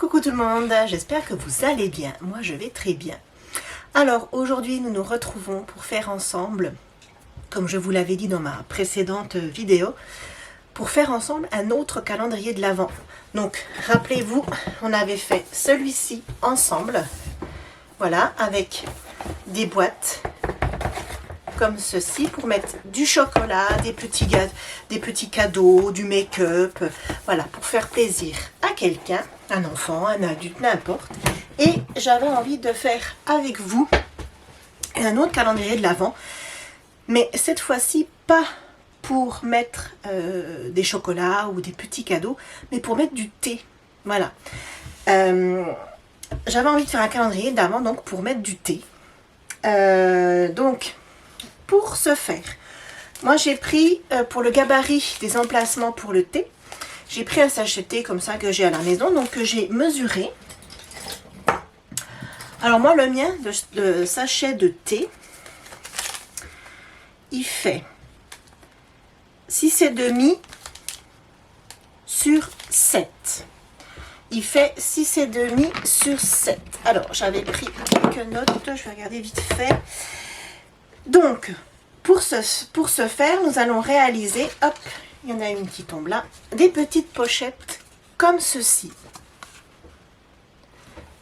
Coucou tout le monde, j'espère que vous allez bien. Moi je vais très bien. Alors aujourd'hui nous nous retrouvons pour faire ensemble, comme je vous l'avais dit dans ma précédente vidéo, pour faire ensemble un autre calendrier de l'Avent. Donc rappelez-vous, on avait fait celui-ci ensemble, voilà, avec des boîtes comme ceci pour mettre du chocolat, des petits cadeaux, du make-up, voilà, pour faire plaisir à quelqu'un, un enfant, un adulte, n'importe. Et j'avais envie de faire avec vous un autre calendrier de l'Avent, mais cette fois-ci pas pour mettre des chocolats ou des petits cadeaux, mais pour mettre du thé, voilà. J'avais envie de faire un calendrier d'Avent donc pour mettre du thé. Donc pour ce faire, moi j'ai pris pour le gabarit des emplacements pour le thé, j'ai pris un sachet de thé comme ça que j'ai à la maison, donc que j'ai mesuré. Alors moi le mien de sachet de thé, il fait 6,5 sur 7. Il fait 6,5 sur 7. Alors j'avais pris quelques notes, je vais regarder vite fait. Donc, pour ce faire, nous allons réaliser, hop, il y en a une qui tombe là, des petites pochettes comme ceci.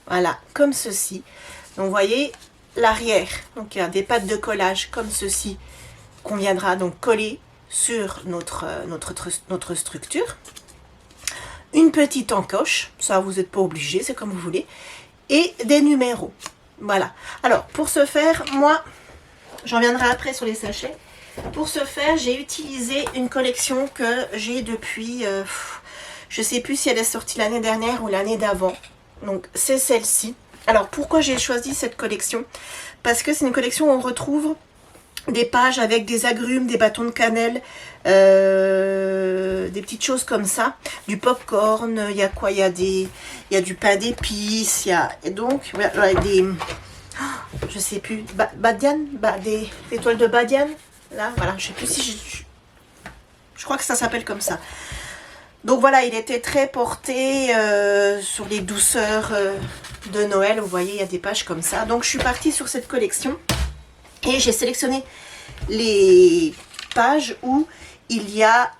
Voilà, comme ceci. Donc, vous voyez, l'arrière, donc il y a des pattes de collage comme ceci, qu'on viendra donc coller sur notre structure. Une petite encoche, ça vous n'êtes pas obligé, c'est comme vous voulez, et des numéros. Voilà. Alors, pour ce faire, moi... J'en reviendrai après sur les sachets. Pour ce faire, j'ai utilisé une collection que j'ai depuis... je ne sais plus si elle est sortie l'année dernière ou l'année d'avant. Donc, c'est celle-ci. Alors, pourquoi j'ai choisi cette collection? Parce que c'est une collection où on retrouve des pages avec des agrumes, des bâtons de cannelle, des petites choses comme ça. Du popcorn, il y a quoi? Il y a du pain d'épices, il y a... Et donc, voilà, des... je sais plus, Badiane, des étoiles de Badiane, là, voilà, je sais plus si je crois que ça s'appelle comme ça. Donc voilà, il était très porté sur les douceurs de Noël, vous voyez, il y a des pages comme ça. Donc je suis partie sur cette collection et j'ai sélectionné les pages où il y a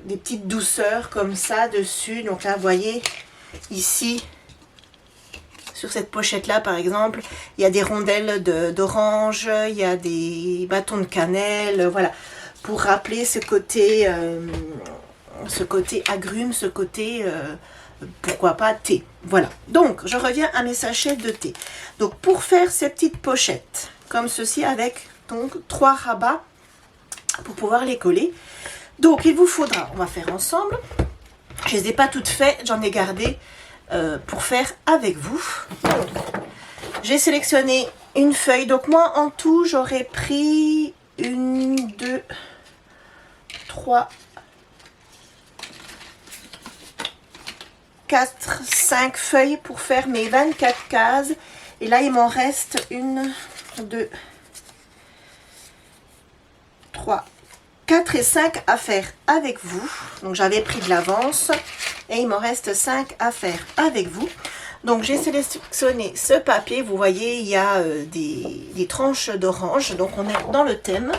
des petites douceurs comme ça dessus. Donc là, vous voyez, ici... Sur cette pochette-là, par exemple, il y a des rondelles d'orange, il y a des bâtons de cannelle, voilà, pour rappeler ce côté agrume, ce côté, pourquoi pas, thé. Voilà, donc je reviens à mes sachets de thé. Donc pour faire ces petites pochettes, comme ceci, avec donc 3 rabats, pour pouvoir les coller. Donc il vous faudra, on va faire ensemble, je ne les ai pas toutes faites, j'en ai gardé, pour faire avec vous. J'ai sélectionné une feuille. Donc moi en tout j'aurais pris 1, 2, 3, 4, 5 feuilles pour faire mes 24 cases. Et là il m'en reste 1, 2, 3, 4 et 5 à faire avec vous. Donc j'avais pris de l'avance et il m'en reste 5 à faire avec vous. Donc j'ai sélectionné ce papier, vous voyez il y a des tranches d'orange, donc on est dans le thème.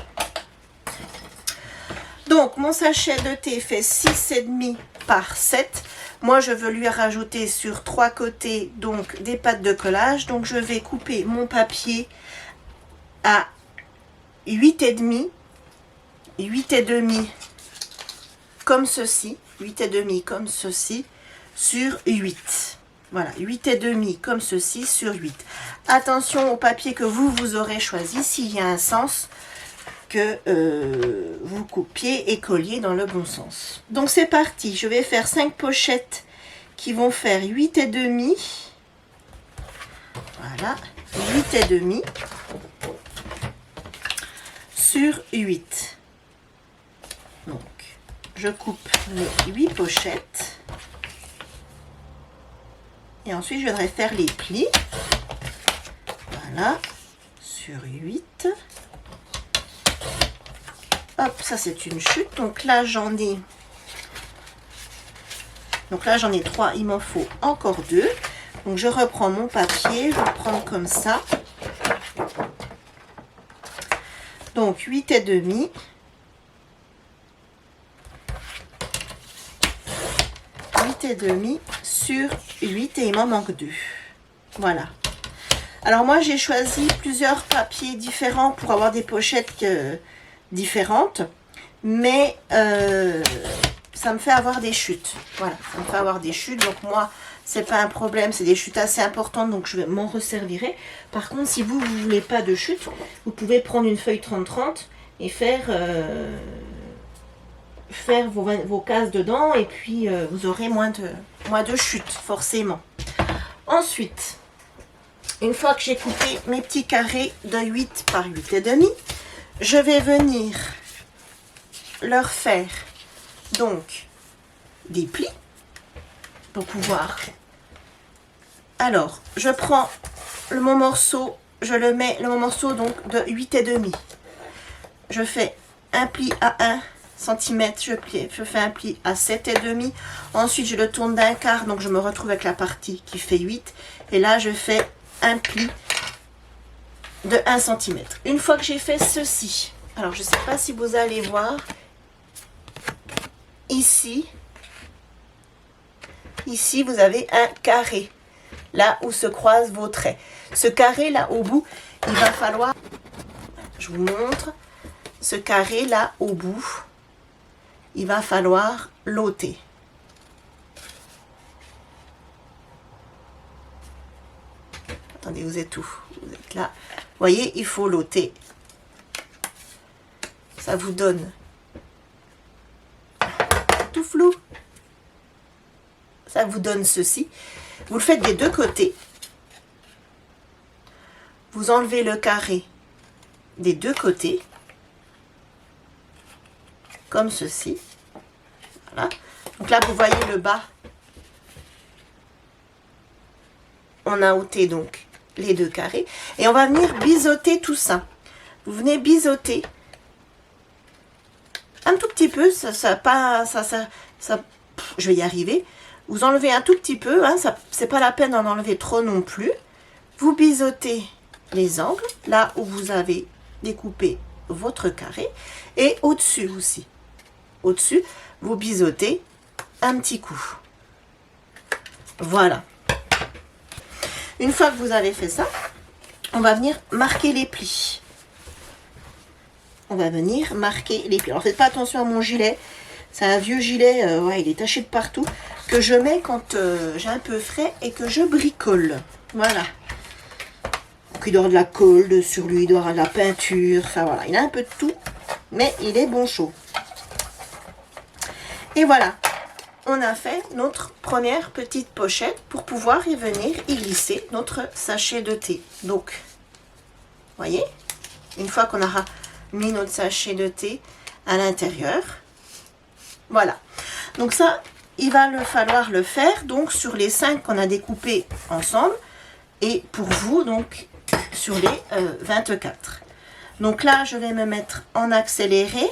Donc mon sachet de thé fait 6,5 par 7. Moi je veux lui rajouter sur 3 côtés donc des pattes de collage. Donc je vais couper mon papier à 8,5. 8,5 comme ceci, 8,5 comme ceci sur 8. Voilà, 8,5 comme ceci sur 8. Attention au papier que vous aurez choisi, s'il y a un sens, que vous coupiez et colliez dans le bon sens. Donc c'est parti, je vais faire 5 pochettes qui vont faire 8,5. Voilà, 8,5 sur 8. Donc, je coupe les 8 pochettes. Et ensuite, je viendrai faire les plis. Voilà, sur 8. Hop, ça c'est une chute. Donc là, j'en ai Donc là, j'en ai 3, il m'en faut encore 2. Donc je reprends mon papier, je vais le prendre comme ça. Donc 8 et demi. 8 et demi sur 8 et il m'en manque 2. Voilà. Alors moi j'ai choisi plusieurs papiers différents pour avoir des pochettes différentes. Mais ça me fait avoir des chutes. Voilà, ça me fait avoir des chutes. Donc moi, c'est pas un problème. C'est des chutes assez importantes. Donc je m'en resservirai. Par contre, si vous ne voulez pas de chute, vous pouvez prendre une feuille 30-30 et faire vos cases dedans. Et puis vous aurez moins de chutes, forcément. Ensuite, une fois que j'ai coupé mes petits carrés de 8 par 8 et demi, je vais venir leur faire donc des plis pour pouvoir. Alors je prends mon morceau, je le mets mon morceau donc de 8 et demi, je fais un pli à 1 cm, je fais un pli à 7 et demi, ensuite je le tourne d'un quart, donc je me retrouve avec la partie qui fait 8 et là je fais un pli de 1 cm. Une fois que j'ai fait ceci, alors je ne sais pas si vous allez voir ici, vous avez un carré, là où se croisent vos traits. Ce carré là au bout, il va falloir, je vous montre, ce carré là au bout, il va falloir l'ôter. Attendez, vous êtes où? Vous êtes là. Vous voyez, il faut l'ôter. Ça vous donne tout flou. Ça vous donne ceci. Vous le faites des deux côtés. Vous enlevez le carré des deux côtés. Comme ceci. Voilà. Donc là, vous voyez le bas. On a ôté donc les deux carrés. Et on va venir biseauter tout ça. Vous venez biseauter un tout petit peu. Je vais y arriver. Vous enlevez un tout petit peu. Hein, c'est pas la peine d'en enlever trop non plus. Vous biseautez les angles. Là où vous avez découpé votre carré. Et au-dessus aussi. Au-dessus, vous biseautez un petit coup. Voilà. Une fois que vous avez fait ça, on va venir marquer les plis. On va venir marquer les plis. Alors faites pas attention à mon gilet. C'est un vieux gilet, ouais, il est taché de partout, que je mets quand j'ai un peu frais et que je bricole. Voilà. Donc il doit avoir de la colle sur lui, il doit avoir de la peinture. Enfin voilà, il a un peu de tout, mais il est bon chaud. Et voilà. On a fait notre première petite pochette pour pouvoir y venir y glisser notre sachet de thé. Donc, voyez, une fois qu'on aura mis notre sachet de thé à l'intérieur, voilà. Donc ça, il va falloir le faire donc sur les 5 qu'on a découpés ensemble et pour vous donc sur les 24. Donc là, je vais me mettre en accéléré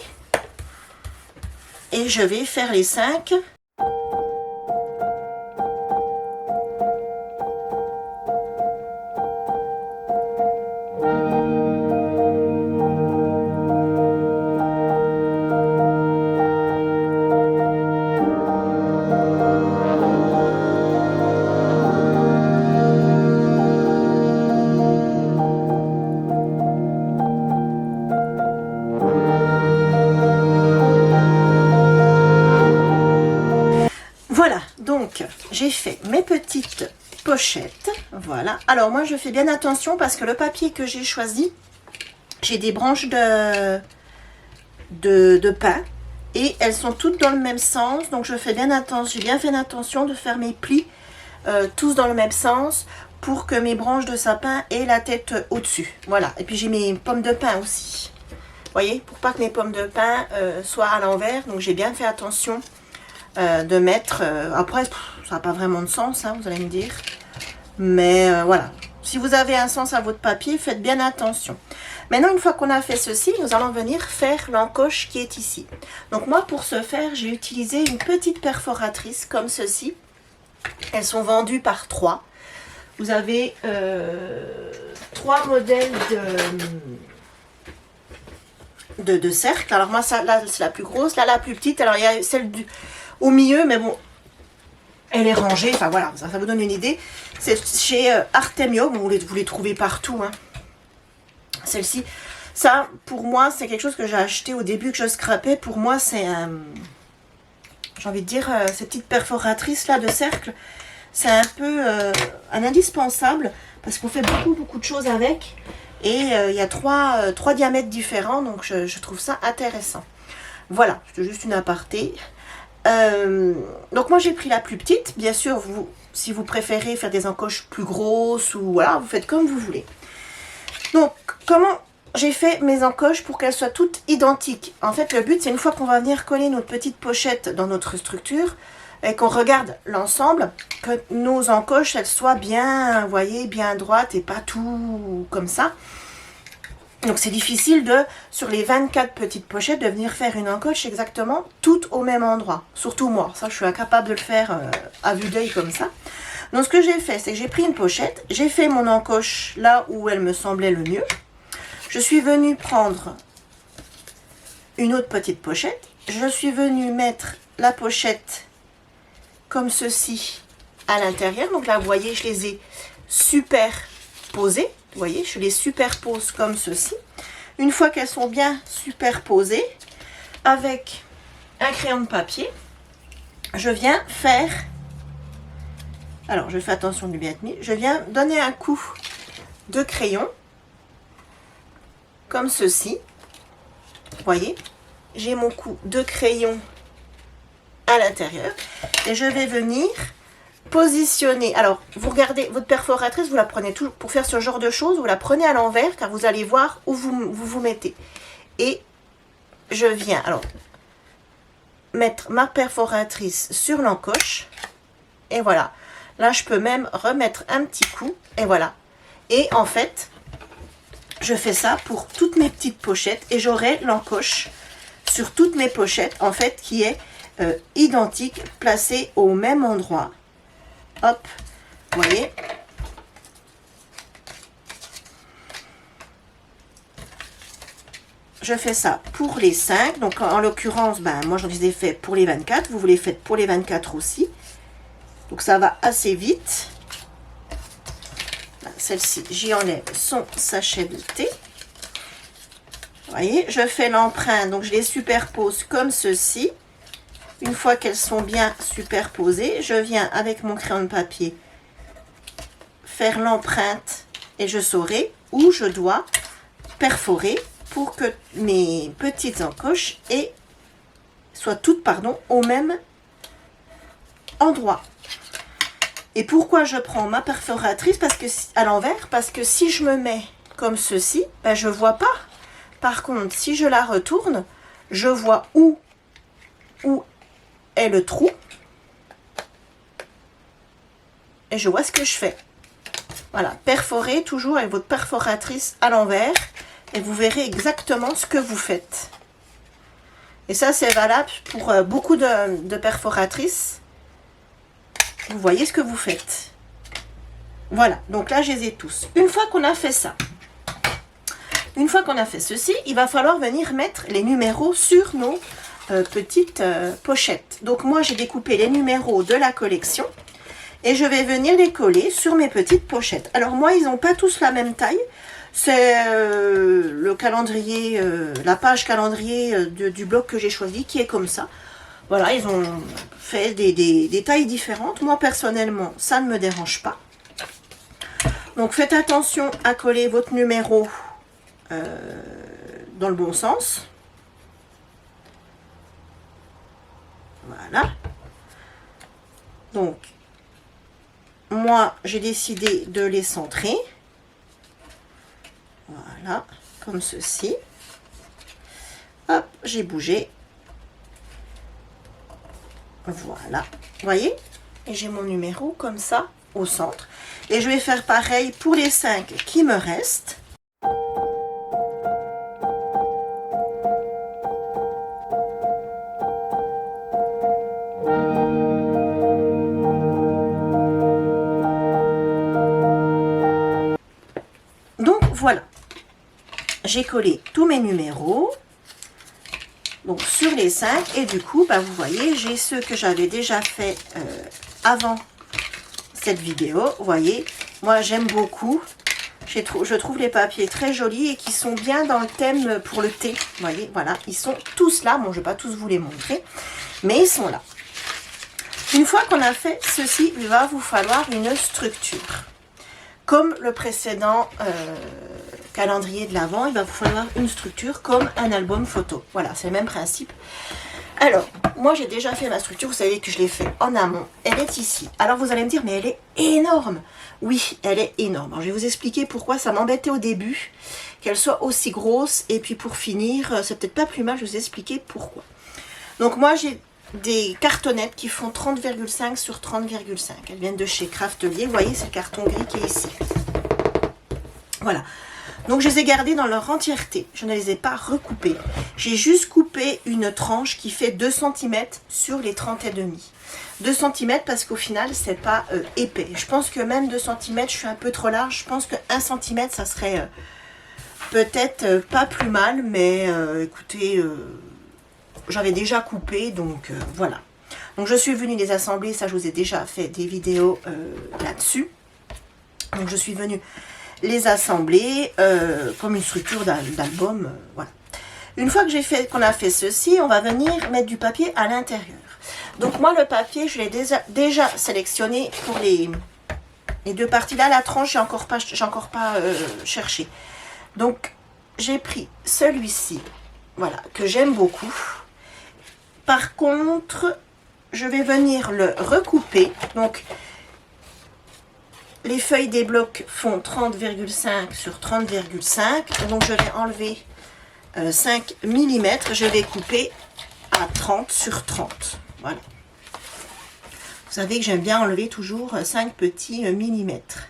et je vais faire les 5. Voilà, donc j'ai fait mes petites pochettes. Voilà. Alors moi je fais bien attention parce que le papier que j'ai choisi, j'ai des branches de pin et elles sont toutes dans le même sens. Donc je fais bien attention, j'ai bien fait attention de faire mes plis tous dans le même sens pour que mes branches de sapin aient la tête au-dessus. Voilà. Et puis j'ai mes pommes de pin aussi. Vous voyez, pour pas que mes pommes de pin soient à l'envers. Donc j'ai bien fait attention de mettre, après ça n'a pas vraiment de sens, hein, vous allez me dire, mais voilà, si vous avez un sens à votre papier, faites bien attention. Maintenant, une fois qu'on a fait ceci, nous allons venir faire l'encoche qui est ici. Donc moi, pour ce faire, j'ai utilisé une petite perforatrice comme ceci. Elles sont vendues par 3. Vous avez 3 modèles de cercle. Alors moi, ça, là, c'est la plus grosse, là, la plus petite. Alors il y a celle au milieu, mais bon, elle est rangée. Enfin voilà, ça vous donne une idée. C'est chez Artemio. Bon, vous les trouvez partout, hein. Celle-ci, ça, pour moi, c'est quelque chose que j'ai acheté au début, que je scrapais. Pour moi, c'est j'ai envie de dire, ces petites perforatrices là de cercle, c'est un peu un indispensable parce qu'on fait beaucoup de choses avec. Et il y a trois diamètres différents, donc je trouve ça intéressant. Voilà, c'est juste une aparté. Donc moi j'ai pris la plus petite. Bien sûr, si vous préférez faire des encoches plus grosses, ou voilà, vous faites comme vous voulez. Donc comment j'ai fait mes encoches pour qu'elles soient toutes identiques? En fait, le but, c'est une fois qu'on va venir coller notre petite pochette dans notre structure et qu'on regarde l'ensemble, que nos encoches, elles soient bien, vous voyez, bien droites et pas tout comme ça. Donc c'est difficile sur les 24 petites pochettes, de venir faire une encoche exactement toutes au même endroit. Surtout moi, ça je suis incapable de le faire à vue d'œil comme ça. Donc ce que j'ai fait, c'est que j'ai pris une pochette, j'ai fait mon encoche là où elle me semblait le mieux. Je suis venue prendre une autre petite pochette. Je suis venue mettre la pochette comme ceci à l'intérieur. Donc là, vous voyez, je les ai superposées. Vous voyez, je les superpose comme ceci. Une fois qu'elles sont bien superposées, avec un crayon de papier, je viens faire... Alors, je fais attention de bien être mis. Je viens donner un coup de crayon, comme ceci. Vous voyez, j'ai mon coup de crayon à l'intérieur. Et je vais venir positionner. Alors, vous regardez votre perforatrice, vous la prenez toujours pour faire ce genre de choses. Vous la prenez à l'envers, car vous allez voir où vous mettez. Et je viens, alors, mettre ma perforatrice sur l'encoche. Et voilà. Là, je peux même remettre un petit coup. Et voilà. Et en fait, je fais ça pour toutes mes petites pochettes. Et j'aurai l'encoche sur toutes mes pochettes, en fait, qui est identique, placée au même endroit. Hop, vous voyez. Je fais ça pour les 5. Donc, en l'occurrence, ben, moi, j'en ai fait pour les 24. Vous les faites pour les 24 aussi. Donc, ça va assez vite. Celle-ci, j'y enlève son sachet de thé. Vous voyez, je fais l'empreinte. Donc, je les superpose comme ceci. Une fois qu'elles sont bien superposées, je viens avec mon crayon de papier faire l'empreinte et je saurai où je dois perforer pour que mes petites encoches soient toutes au même endroit. Et pourquoi je prends ma perforatrice à l'envers? Parce que si je me mets comme ceci, ben je ne vois pas. Par contre, si je la retourne, je vois où est le trou. Et je vois ce que je fais. Voilà, perforez toujours avec votre perforatrice à l'envers. Et vous verrez exactement ce que vous faites. Et ça, c'est valable pour beaucoup de perforatrices. Vous voyez ce que vous faites. Voilà, donc là, je les ai tous. Une fois qu'on a fait ça, une fois qu'on a fait ceci, il va falloir venir mettre les numéros sur nos petites pochettes. Donc moi, j'ai découpé les numéros de la collection et je vais venir les coller sur mes petites pochettes. Alors moi, ils n'ont pas tous la même taille. C'est le calendrier, la page calendrier du bloc que j'ai choisi qui est comme ça. Voilà, ils ont fait des tailles différentes. Moi, personnellement, ça ne me dérange pas. Donc, faites attention à coller votre numéro dans le bon sens. Voilà. Donc, moi, j'ai décidé de les centrer. Voilà, comme ceci. Hop, j'ai bougé. Voilà, vous voyez? Et j'ai mon numéro comme ça au centre. Et je vais faire pareil pour les 5 qui me restent. voilà. J'ai collé tous mes numéros. Donc sur les 5. Et du coup, bah, vous voyez, j'ai ceux que j'avais déjà fait avant cette vidéo. Vous voyez, moi j'aime beaucoup. Je trouve les papiers très jolis et qui sont bien dans le thème pour le thé. Vous voyez, voilà, ils sont tous là. Bon, je ne vais pas tous vous les montrer, mais ils sont là. Une fois qu'on a fait ceci, il va vous falloir une structure. Comme le précédent calendrier de l'Avent, il va vous falloir une structure comme un album photo. Voilà, c'est le même principe. Alors, moi j'ai déjà fait ma structure, vous savez que je l'ai fait en amont. Elle est ici. Alors vous allez me dire, mais elle est énorme. Oui, elle est énorme. Alors, je vais vous expliquer pourquoi ça m'embêtait au début, qu'elle soit aussi grosse. Et puis pour finir, c'est peut-être pas plus mal, je vais vous expliquer pourquoi. Donc moi j'ai des cartonnettes qui font 30,5 sur 30,5. Elles viennent de chez Craftelier. Vous voyez, c'est le carton gris qui est ici. Voilà. Donc, je les ai gardées dans leur entièreté. Je ne les ai pas recoupées. J'ai juste coupé une tranche qui fait 2 cm sur les 30,5. 2 cm parce qu'au final, c'est pas épais. Je pense que même 2 cm, je suis un peu trop large. Je pense que 1 cm, ça serait peut-être pas plus mal. Mais écoutez, j'avais déjà coupé. Donc, voilà. Donc, je suis venue les assembler. Ça, je vous ai déjà fait des vidéos là-dessus. Donc, je suis venue les assembler comme une structure d'album. Voilà. Une fois que qu'on a fait ceci, on va venir mettre du papier à l'intérieur. Donc moi le papier, je l'ai déjà sélectionné pour les deux parties. Là, la tranche, j'ai encore pas cherché. Donc j'ai pris celui-ci, voilà, que j'aime beaucoup. Par contre, je vais venir le recouper. Donc les feuilles des blocs font 30,5 sur 30,5. Donc, je vais enlever 5 mm. Je vais couper à 30 sur 30. Voilà. Vous savez que j'aime bien enlever toujours 5 petits millimètres.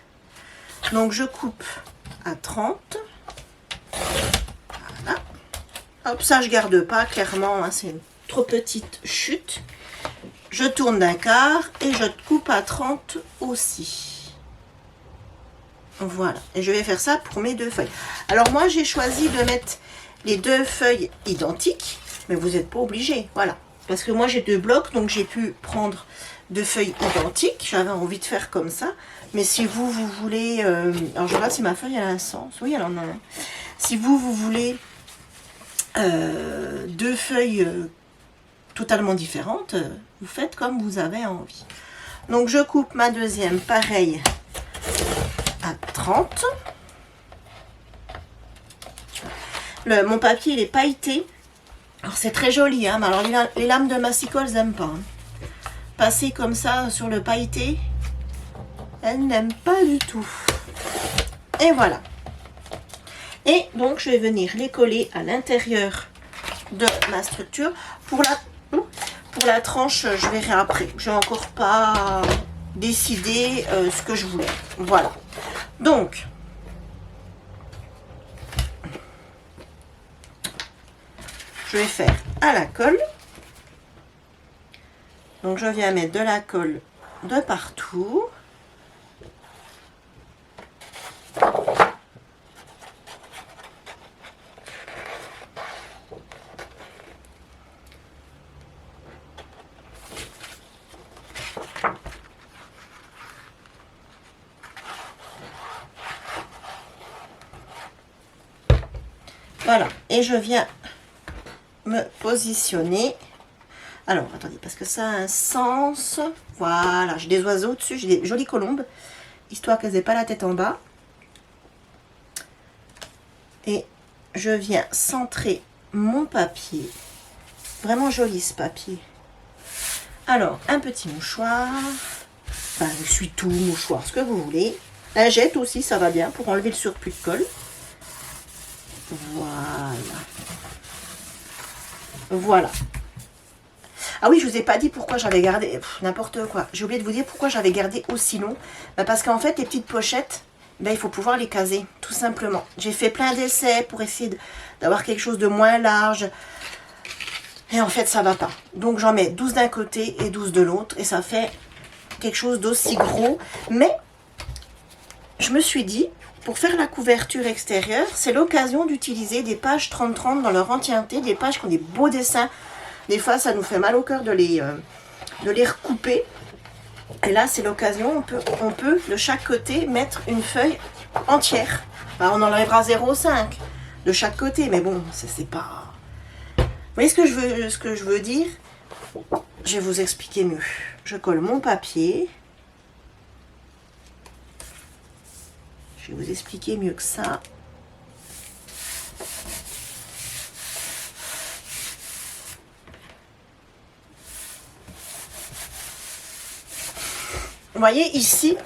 Donc, je coupe à 30. Voilà. Hop, ça, je garde pas, clairement. Hein, c'est une trop petite chute. Je tourne d'un quart et je coupe à 30 aussi. Voilà, et je vais faire ça pour mes 2 feuilles. Alors moi j'ai choisi de mettre les 2 feuilles identiques, mais vous n'êtes pas obligé, voilà. Parce que moi j'ai 2 blocs, donc j'ai pu prendre 2 feuilles identiques. J'avais envie de faire comme ça. Mais si vous voulez... alors je regarde si ma feuille elle a un sens. Oui, elle en a un. Si vous voulez 2 feuilles totalement différentes, vous faites comme vous avez envie. Donc je coupe ma deuxième, pareil, à 30. Mon papier il est pailleté. Alors c'est très joli, hein, mais alors les lames de massicot elles n'aiment pas. Hein. Passer comme ça sur le pailleté, elles n'aiment pas du tout. Et voilà. Et donc je vais venir les coller à l'intérieur de ma structure. Pour la tranche, je verrai après. Je n'ai encore pas décidé ce que je voulais. Voilà. Donc, je vais faire à la colle. Donc, je viens mettre de la colle de partout. Voilà, et je viens me positionner. Alors, attendez, parce que ça a un sens. Voilà, j'ai des oiseaux dessus, j'ai des jolies colombes, histoire qu'elles n'aient pas la tête en bas. Et je viens centrer mon papier. Vraiment joli ce papier. Alors, un petit mouchoir. Enfin, essuie-tout, mouchoir, ce que vous voulez. Un jette aussi, ça va bien pour enlever le surplus de colle. Voilà. Voilà. Ah oui, je vous ai pas dit pourquoi j'avais gardé... N'importe quoi. J'ai oublié de vous dire pourquoi j'avais gardé aussi long. Parce qu'en fait, les petites pochettes, il faut pouvoir les caser, tout simplement. J'ai fait plein d'essais pour essayer d'avoir quelque chose de moins large. Et en fait, ça va pas. Donc, j'en mets 12 d'un côté et 12 de l'autre. Et ça fait quelque chose d'aussi gros. Mais, je me suis dit... pour faire la couverture extérieure, c'est l'occasion d'utiliser des pages 30-30 dans leur entièreté, des pages qui ont des beaux dessins. Des fois, ça nous fait mal au cœur de les recouper. Et là, c'est l'occasion, on peut de chaque côté mettre une feuille entière. Bah, on enlèvera 0,5 de chaque côté, mais bon, c'est pas... Vous voyez ce que je veux dire? Je vais vous expliquer mieux. Je colle mon papier. Je vais vous expliquer mieux que ça. Vous voyez ici,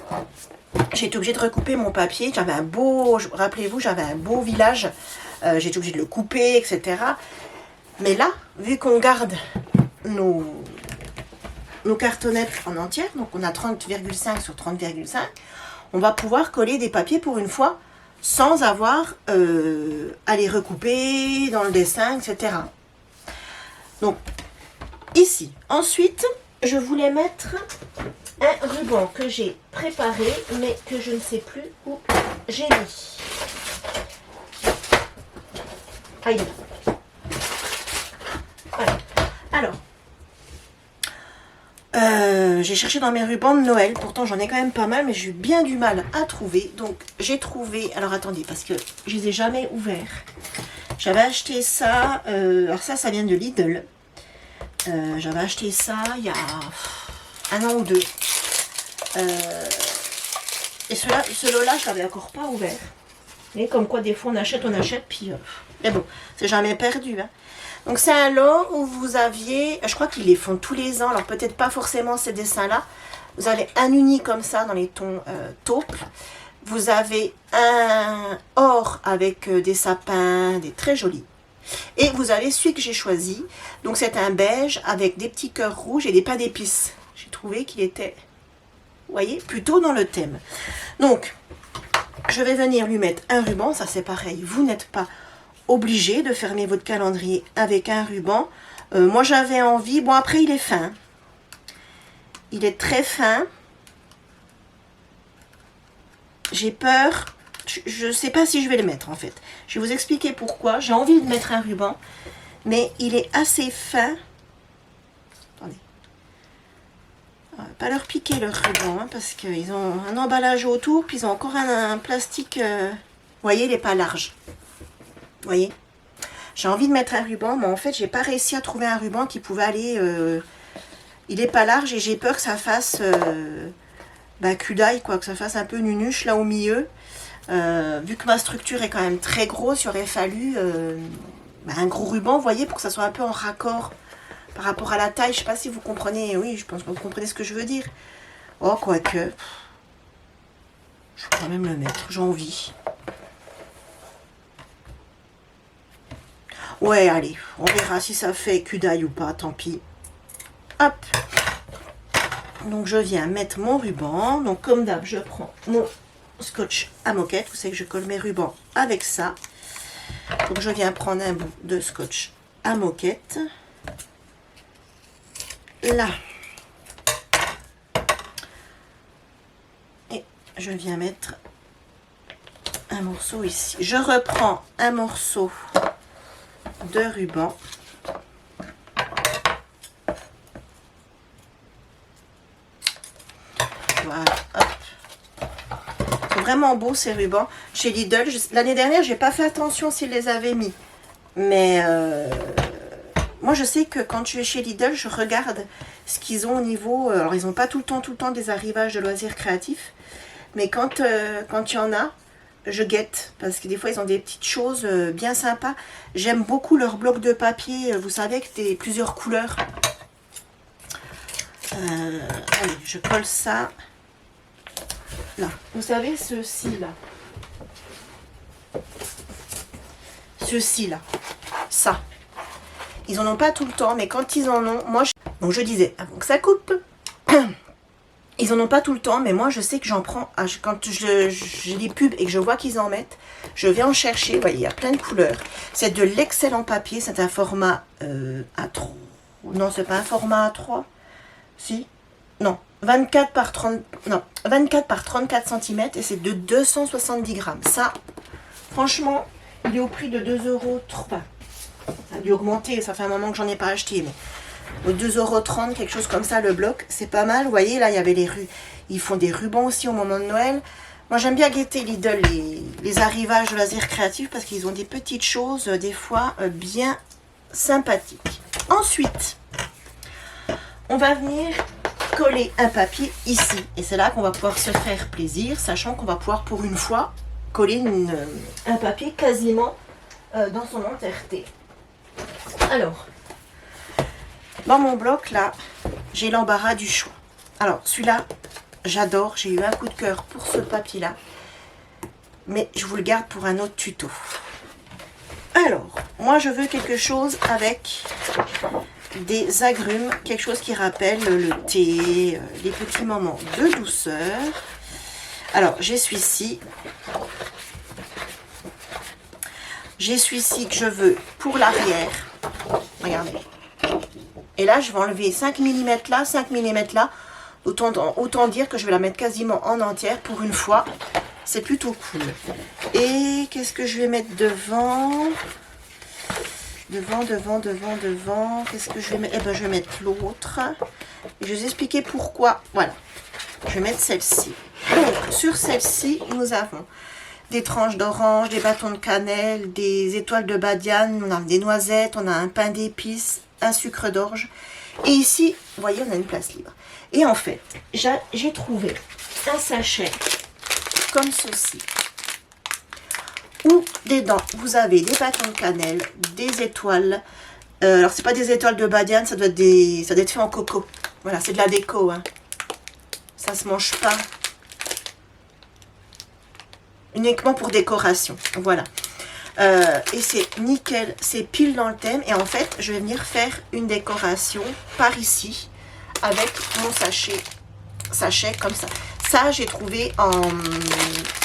j'ai été obligée de recouper mon papier. J'avais un beau, rappelez-vous, j'avais un beau village. J'ai été obligée de le couper, etc. Mais là, vu qu'on garde nos cartonnettes en entière, donc on a 30,5 sur 30,5, on va pouvoir coller des papiers pour une fois sans avoir à les recouper dans le dessin, etc. Donc, ici. Ensuite, je voulais mettre un ruban que j'ai préparé, mais que je ne sais plus où j'ai mis. Aïe. Voilà. Alors, j'ai cherché dans mes rubans de Noël, pourtant j'en ai quand même pas mal, mais j'ai eu bien du mal à trouver. Donc j'ai trouvé, alors attendez, parce que je les ai jamais ouverts. J'avais acheté ça, alors ça vient de Lidl. J'avais acheté ça il y a 1 an ou 2. Et celui-là, je l'avais encore pas ouvert. Et comme quoi, des fois, on achète, puis... mais bon, c'est jamais perdu. Hein. Donc, c'est un lot où vous aviez... Je crois qu'ils les font tous les ans. Alors, peut-être pas forcément ces dessins-là. Vous avez un uni comme ça, dans les tons taupes. Vous avez un or avec des sapins, des très jolis. Et vous avez celui que j'ai choisi. Donc, c'est un beige avec des petits cœurs rouges et des pains d'épices. J'ai trouvé qu'il était... Vous voyez, plutôt dans le thème. Donc, je vais venir lui mettre un ruban. Ça, c'est pareil. Vous n'êtes pas obligé de fermer votre calendrier avec un ruban. Moi, j'avais envie... Bon, après, il est fin. Il est très fin. J'ai peur... Je ne sais pas si je vais le mettre, en fait. Je vais vous expliquer pourquoi. J'ai envie de mettre un ruban. Mais il est assez fin. Attendez. On va pas leur piquer leur ruban, hein, parce qu'ils ont un emballage autour, puis ils ont encore un plastique... Vous voyez, il n'est pas large. Vous voyez? J'ai envie de mettre un ruban, mais en fait, j'ai pas réussi à trouver un ruban qui pouvait aller... il n'est pas large et j'ai peur que ça fasse... cul d'ail, quoi, que ça fasse un peu nunuche là au milieu. Vu que ma structure est quand même très grosse, il aurait fallu un gros ruban, vous voyez, pour que ça soit un peu en raccord par rapport à la taille. Je sais pas si vous comprenez, oui, je pense que vous comprenez ce que je veux dire. Oh, quoique, je vais quand même le mettre, j'ai envie. Ouais, allez, on verra si ça fait cul d'ail ou pas, tant pis. Hop. Donc, je viens mettre mon ruban. Donc, comme d'hab, je prends mon scotch à moquette. Vous savez que je colle mes rubans avec ça. Donc, je viens prendre un bout de scotch à moquette. Là. Et je viens mettre un morceau ici. Je reprends un morceau de ruban. Voilà, hop. C'est vraiment beau ces rubans. Chez Lidl, l'année dernière, j'ai pas fait attention s'ils les avaient mis. Mais moi, je sais que quand je vais chez Lidl, je regarde ce qu'ils ont au niveau... alors, ils n'ont pas tout le temps des arrivages de loisirs créatifs. Mais quand il y en a, je guette. Parce que des fois, ils ont des petites choses bien sympas. J'aime beaucoup leur bloc de papier, vous savez, avec plusieurs couleurs. Allez, je colle ça... Là, vous savez, ceci-là. Ceci-là. Ça. Ils en ont pas tout le temps, mais quand ils en ont, moi, donc je disais, avant que ça coupe, ils en ont pas tout le temps, mais moi, je sais que j'en prends, quand j'ai des pubs et que je vois qu'ils en mettent, je vais en chercher. Vous voyez, il y a plein de couleurs. C'est de l'excellent papier, c'est un format A3. Non, c'est pas un format A3. Si. Non. 24 par 30, non, 24 par 34 cm et c'est de 270 grammes. Ça, franchement, il est au prix de 2 €. Ça a dû augmenter, ça fait un moment que j'en ai pas acheté, mais 2,30 €, quelque chose comme ça, le bloc, c'est pas mal. Vous voyez, là, il y avait les rues. Ils font des rubans aussi au moment de Noël. Moi, j'aime bien guetter Lidl, les arrivages de Loisirs Créatifs, parce qu'ils ont des petites choses, des fois, bien sympathiques. Ensuite, on va venir coller un papier ici. Et c'est là qu'on va pouvoir se faire plaisir, sachant qu'on va pouvoir, pour une fois, coller un papier quasiment dans son entièreté. Alors, dans mon bloc, là, j'ai l'embarras du choix. Alors, celui-là, j'adore. J'ai eu un coup de cœur pour ce papier-là. Mais je vous le garde pour un autre tuto. Alors, moi, je veux quelque chose avec des agrumes. Quelque chose qui rappelle le thé, les petits moments de douceur. Alors, j'ai celui-ci. J'ai celui-ci que je veux pour l'arrière. Regardez. Et là, je vais enlever 5 mm là, 5 mm là. Autant dire que je vais la mettre quasiment en entière pour une fois. C'est plutôt cool. Et qu'est-ce que je vais mettre devant? Devant. Qu'est-ce que je vais mettre? Eh ben, je vais mettre l'autre. Et je vais vous expliquer pourquoi. Voilà. Je vais mettre celle-ci. Donc, sur celle-ci, nous avons des tranches d'orange, des bâtons de cannelle, des étoiles de badiane, on a des noisettes, on a un pain d'épices, un sucre d'orge. Et ici, vous voyez, on a une place libre. Et en fait, j'ai trouvé un sachet comme ceci, où dedans, vous avez des bâtons de cannelle, des étoiles. Alors, c'est pas des étoiles de badiane, ça doit être fait en coco. Voilà, c'est de la déco. Hein. Ça se mange pas. Uniquement pour décoration. Voilà. Et c'est nickel, c'est pile dans le thème. Et en fait, je vais venir faire une décoration par ici avec mon sachet comme ça. Ça, j'ai trouvé en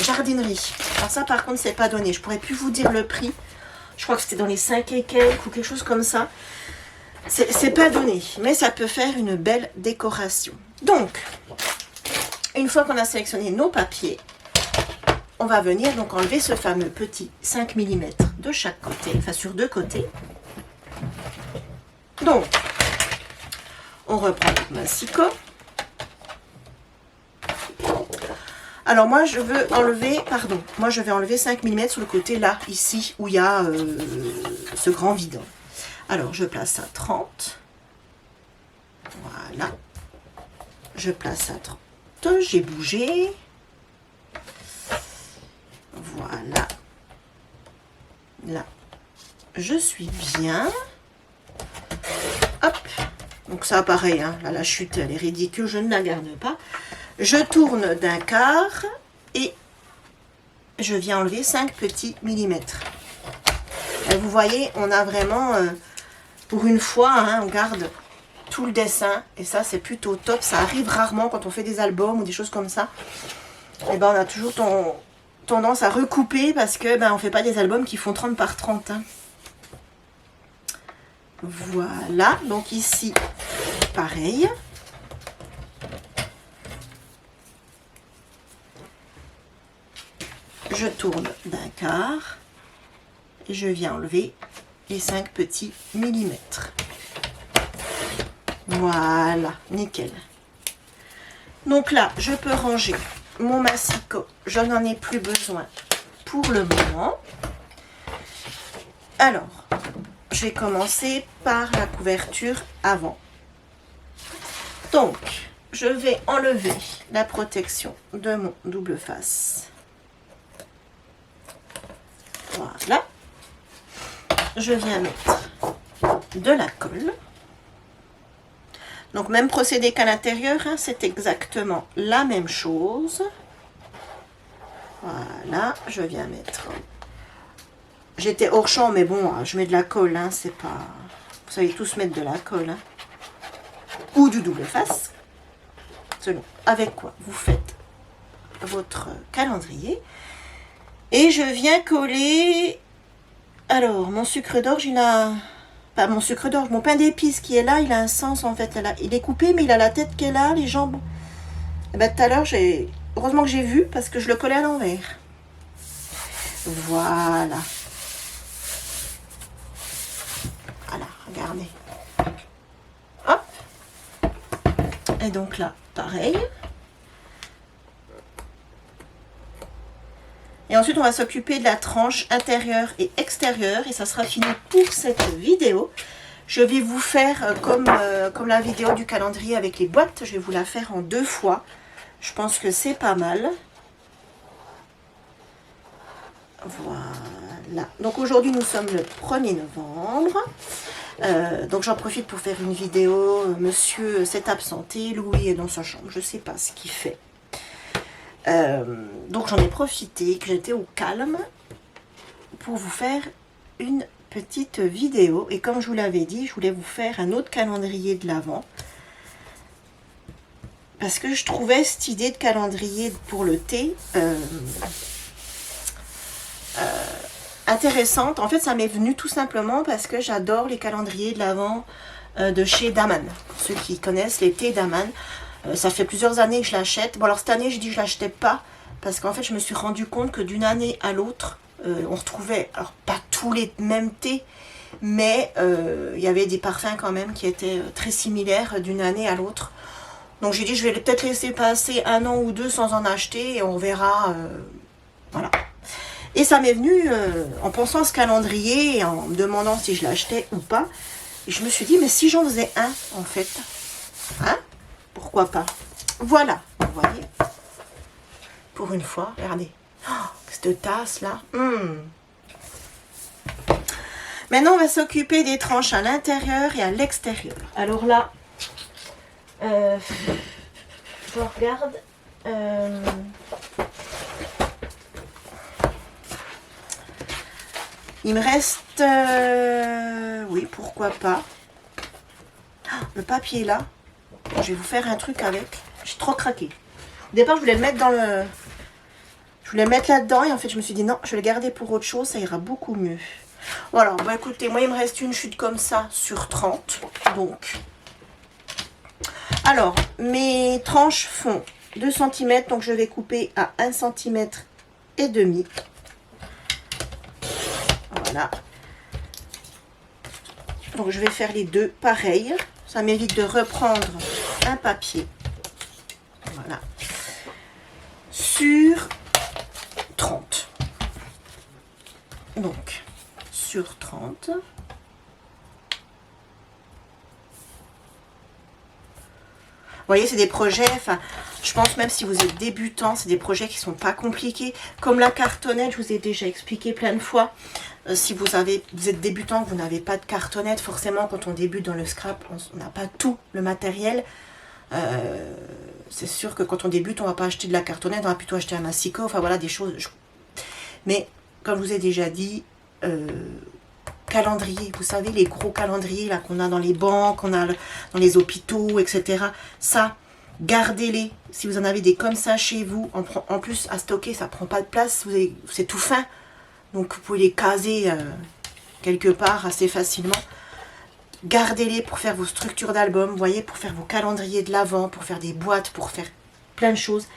jardinerie. Alors ça, par contre, c'est pas donné. Je pourrais plus vous dire le prix. Je crois que c'était dans les 5 et quelques ou quelque chose comme ça. C'est pas donné, mais ça peut faire une belle décoration. Donc, une fois qu'on a sélectionné nos papiers, on va venir donc enlever ce fameux petit 5 mm de chaque côté, enfin sur deux côtés. Donc, on reprend notre massicot. Alors moi je veux enlever, moi je vais enlever 5 mm sur le côté là, ici, où il y a ce grand vide. Alors je place à 30. Voilà. Je place à 30. J'ai bougé. Voilà. Là, je suis bien. Hop. Donc ça, pareil, hein. Là, la chute, elle est ridicule. Je ne la garde pas. Je tourne d'un quart et je viens enlever 5 petits millimètres. Et vous voyez, on a vraiment, pour une fois, hein, on garde tout le dessin. Et ça, c'est plutôt top. Ça arrive rarement quand on fait des albums ou des choses comme ça. Et ben, on a toujours tendance à recouper parce que ben, on fait pas des albums qui font 30 par 30. Hein. Voilà. Donc ici, pareil. Je tourne d'un quart et je viens enlever les 5 petits millimètres. Voilà, nickel. Donc là, je peux ranger mon massicot. Je n'en ai plus besoin pour le moment. Alors, je vais commencer par la couverture avant. Donc, je vais enlever la protection de mon double face. Voilà. Je viens mettre de la colle. Donc, même procédé qu'à l'intérieur, hein, c'est exactement la même chose. Voilà, je viens mettre... J'étais hors champ, mais bon, je mets de la colle, hein, c'est pas... Vous savez tous mettre de la colle, hein. Ou du double face, selon avec quoi vous faites votre calendrier. Et je viens coller... Alors, mon sucre d'orge, il a... Pas mon sucre d'orge, mon pain d'épices qui est là, il a un sens en fait. Il est coupé, mais il a la tête qui est là, les jambes Et ben, tout à l'heure, heureusement que j'ai vu parce que je le collais à l'envers. Voilà. Voilà, regardez. Hop. Et donc là, pareil. Et ensuite, on va s'occuper de la tranche intérieure et extérieure. Et ça sera fini pour cette vidéo. Je vais vous faire, comme la vidéo du calendrier avec les boîtes, je vais vous la faire en 2 fois. Je pense que c'est pas mal. Voilà. Donc aujourd'hui, nous sommes le 1er novembre. Donc j'en profite pour faire une vidéo. Monsieur s'est absenté, Louis est dans sa chambre. Je ne sais pas ce qu'il fait. Donc j'en ai profité, que j'étais au calme, pour vous faire une petite vidéo. Et comme je vous l'avais dit, je voulais vous faire un autre calendrier de l'Avent. Parce que je trouvais cette idée de calendrier pour le thé intéressante. En fait, ça m'est venu tout simplement parce que j'adore les calendriers de l'Avent de chez Daman. Pour ceux qui connaissent les thés Daman, ça fait plusieurs années que je l'achète. Bon, alors cette année, je dis que je ne l'achetais pas parce qu'en fait, je me suis rendu compte que d'une année à l'autre, on retrouvait, alors pas tous les mêmes thés, mais il y avait des parfums quand même qui étaient très similaires d'une année à l'autre. Donc j'ai dit, je vais peut-être laisser passer 1 an ou 2 sans en acheter et on verra. Voilà. Et ça m'est venu en pensant à ce calendrier et en me demandant si je l'achetais ou pas. Et je me suis dit, mais si j'en faisais un, en fait, hein, pourquoi pas. Voilà, vous voyez. Pour une fois, regardez. Oh, cette tasse là. Maintenant, on va s'occuper des tranches à l'intérieur et à l'extérieur. Alors là, je regarde. Il me reste... oui, pourquoi pas. Oh, le papier là. Je vais vous faire un truc avec. J'ai trop craqué. Au départ, je voulais le mettre dans le... Je voulais le mettre là-dedans et en fait, je me suis dit non, je vais le garder pour autre chose, ça ira beaucoup mieux. Voilà, bon écoutez, moi il me reste une chute comme ça sur 30. Donc, alors, mes tranches font 2 cm, donc je vais couper à 1 cm et demi. Voilà. Donc je vais faire les deux pareils. Ça m'évite de reprendre un papier. Voilà. Sur 30. Donc, sur 30. Vous voyez, c'est des projets, enfin, je pense même si vous êtes débutant, c'est des projets qui ne sont pas compliqués. Comme la cartonnette, je vous ai déjà expliqué plein de fois. Si vous êtes débutant, que vous n'avez pas de cartonnette, forcément, quand on débute dans le scrap, on n'a pas tout le matériel. C'est sûr que quand on débute, on ne va pas acheter de la cartonnette, on va plutôt acheter un massicot, enfin voilà, des choses. Mais, comme je vous ai déjà dit, calendrier, vous savez, les gros calendriers là qu'on a dans les banques, qu'on a dans les hôpitaux, etc. Ça, gardez-les. Si vous en avez des comme ça chez vous, en plus à stocker, ça prend pas de place, c'est tout fin. Donc vous pouvez les caser quelque part assez facilement. Gardez-les pour faire vos structures d'albums, vous voyez, pour faire vos calendriers de l'Avent, pour faire des boîtes, pour faire plein de choses.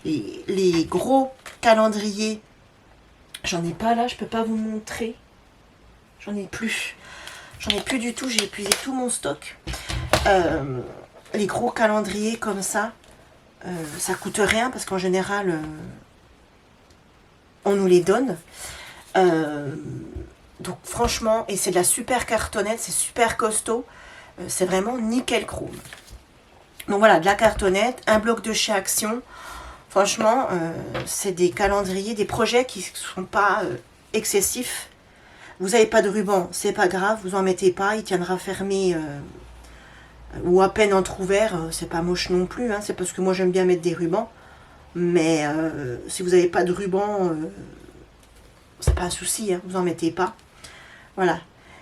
Et les gros calendriers, j'en ai pas là, je peux pas vous montrer. J'en ai plus. J'en ai plus du tout, j'ai épuisé tout mon stock. Les gros calendriers comme ça, ça coûte rien parce qu'en général, on nous les donne. Donc franchement, et c'est de la super cartonnette, c'est super costaud, c'est vraiment nickel chrome. Donc voilà, de la cartonnette, un bloc de chez Action. Franchement, c'est des calendriers, des projets qui ne sont pas excessifs. Vous n'avez pas de ruban, c'est pas grave, vous en mettez pas, il tiendra fermé ou à peine entrouvert, c'est pas moche non plus, hein, c'est parce que moi j'aime bien mettre des rubans. Mais si vous n'avez pas de ruban, c'est pas un souci, hein, vous en mettez pas. Voilà.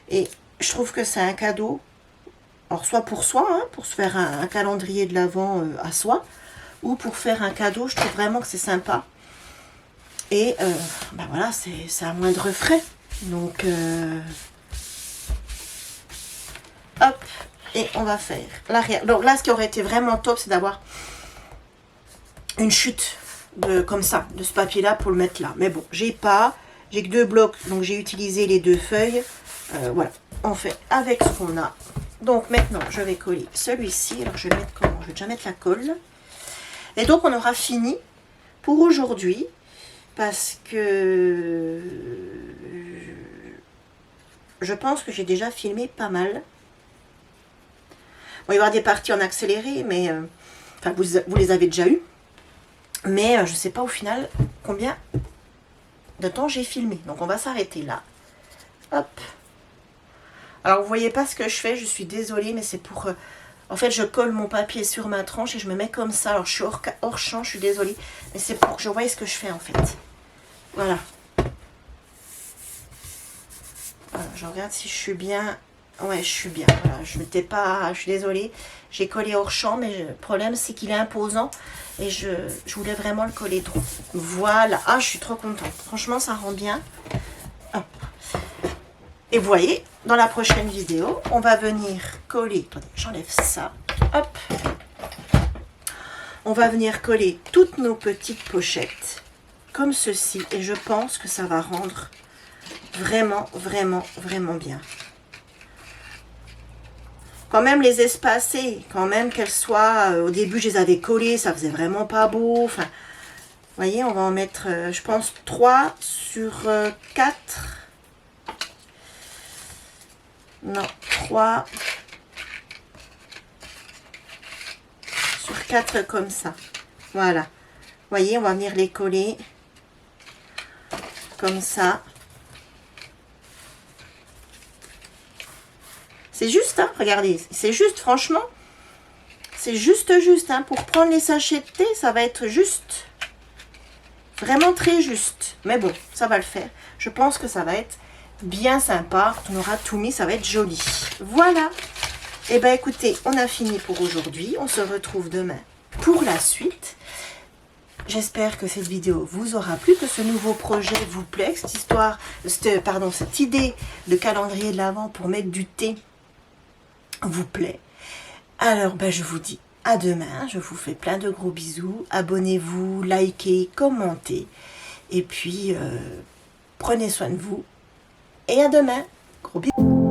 Et je trouve que c'est un cadeau. Alors soit pour soi, hein, pour se faire un calendrier de l'Avent à soi, ou pour faire un cadeau, je trouve vraiment que c'est sympa. Et ben voilà, c'est à moindre frais. Donc hop, et on va faire l'arrière. Donc là, ce qui aurait été vraiment top, c'est d'avoir une chute comme ça, de ce papier-là pour le mettre là. Mais bon, j'ai que 2 blocs, donc j'ai utilisé les 2 feuilles. Voilà, on fait avec ce qu'on a. Donc maintenant, je vais coller celui-ci. Alors je vais mettre comment? Je vais déjà mettre la colle. Et donc on aura fini pour aujourd'hui, parce que je pense que j'ai déjà filmé pas mal. Bon, il va y avoir des parties en accéléré, mais enfin, vous les avez déjà eues. Mais je ne sais pas au final combien de temps j'ai filmé. Donc on va s'arrêter là. Hop. Alors vous voyez pas ce que je fais, je suis désolée, mais c'est pour... en fait, je colle mon papier sur ma tranche et je me mets comme ça. Alors je suis hors champ, je suis désolée. Mais c'est pour que je voie ce que je fais en fait. Voilà. Voilà, je regarde si je suis bien. Ouais, je suis bien. Voilà, je m'étais pas... Je suis désolée. J'ai collé hors champ, mais le problème c'est qu'il est imposant. Et je voulais vraiment le coller droit. Voilà. Ah, je suis trop contente. Franchement, ça rend bien. Hop. Et vous voyez, dans la prochaine vidéo, on va venir coller... Attendez, j'enlève ça. Hop. On va venir coller toutes nos petites pochettes. Comme ceci. Et je pense que ça va rendre vraiment, vraiment, vraiment bien. Quand même les espacer, quand même qu'elles soient, au début je les avais collées, ça faisait vraiment pas beau, enfin, vous voyez, on va en mettre, je pense, 3 sur 4, non, 3 sur 4 comme ça, voilà, vous voyez, on va venir les coller, comme ça. C'est juste, hein, regardez, c'est juste, franchement, c'est juste, hein, pour prendre les sachets de thé, ça va être juste, vraiment très juste, mais bon, ça va le faire, je pense que ça va être bien sympa, on aura tout mis, ça va être joli, voilà, et ben écoutez, on a fini pour aujourd'hui, on se retrouve demain pour la suite. J'espère que cette vidéo vous aura plu, que ce nouveau projet vous plaît, que cette idée de calendrier de l'Avent pour mettre du thé vous plaît. Alors ben, je vous dis à demain, je vous fais plein de gros bisous, abonnez-vous, likez, commentez, et puis prenez soin de vous, et à demain, gros bisous.